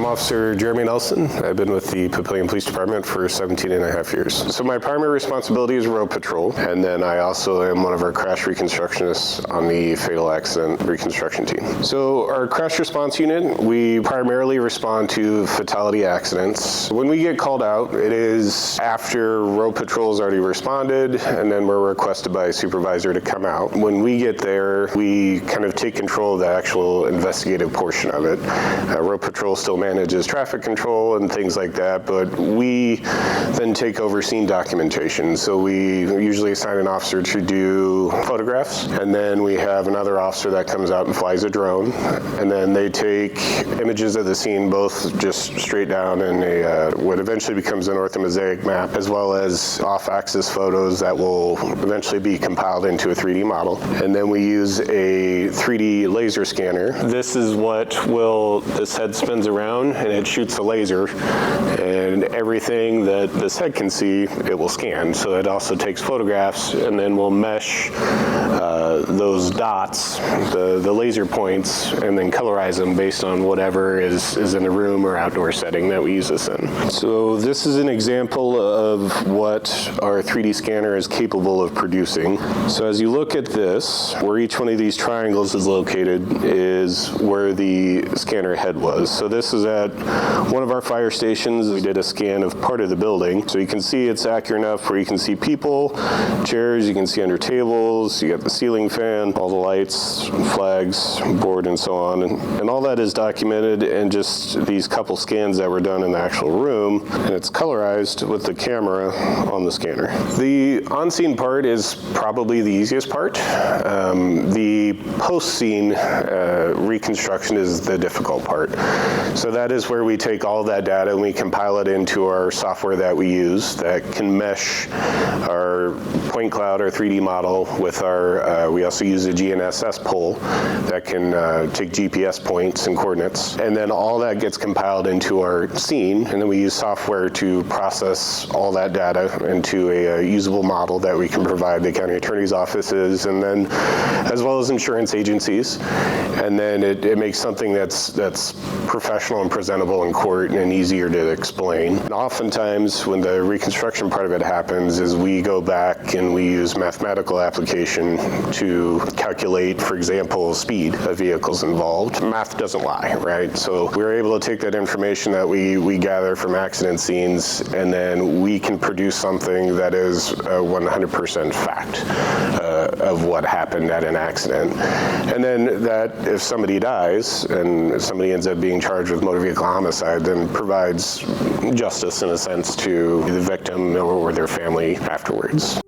I'm Officer Jeremy Nelson. I've been with the Papillion Police Department for 17 and a half years. So my primary responsibility is road patrol, and then I also am one of our crash reconstructionists on the fatal accident reconstruction team. So our crash response unit, we primarily respond to fatality accidents. When we get called out, it is after road patrol has already responded, and then we're requested by a supervisor to come out. When we get there, we kind of take control of the actual investigative portion of it. Road patrol still manages traffic control and things like that, but we then take over scene documentation. So we usually assign an officer to do photographs, and then we have another officer that comes out and flies a drone, and then they take images of the scene, both just straight down in a what eventually becomes an orthomosaic map, as well as off-axis photos that will eventually be compiled into a 3D model. And then we use a 3D laser scanner. This is what this head spins around and it shoots a laser, and everything that this head can see, it will scan. So it also takes photographs, and then we'll mesh those dots, the laser points, and then colorize them based on whatever is in the room or outdoor setting that we use this in. So this is an example of what our 3D scanner is capable of producing. So as you look at this, where each one of these triangles is located is where the scanner head was. So this is at one of our fire stations. We did a scan of part of the building. So you can see it's accurate enough where you can see people, chairs, you can see under tables, you got the ceiling fan, all the lights, flags, board, and so on. And all that is documented in just these couple scans that were done in the actual room, and it's colorized with the camera on the scanner. The on-scene part is probably the easiest part. The post-scene reconstruction is the difficult part. So that is where we take all of that data and we compile it into our software that we use that can mesh our point cloud, our 3D model, with our, we also use a GNSS pole that can take GPS points and coordinates. And then all that gets compiled into our scene, and then we use software to process all that data into a usable model that we can provide the county attorney's offices, and then as well as insurance agencies. And then it makes something that's professional and presentable in court and easier to explain. And oftentimes when the reconstruction part of it happens is we go back and we use mathematical application to calculate, for example, speed of vehicles involved. Math doesn't lie, right? So we're able to take that information that we gather from accident scenes, and then we can produce something that is 100% fact of what happened at an accident. And then that if somebody dies and somebody ends up being charged with motor vehicle homicide, then provides justice in a sense to the victim or their family afterwards.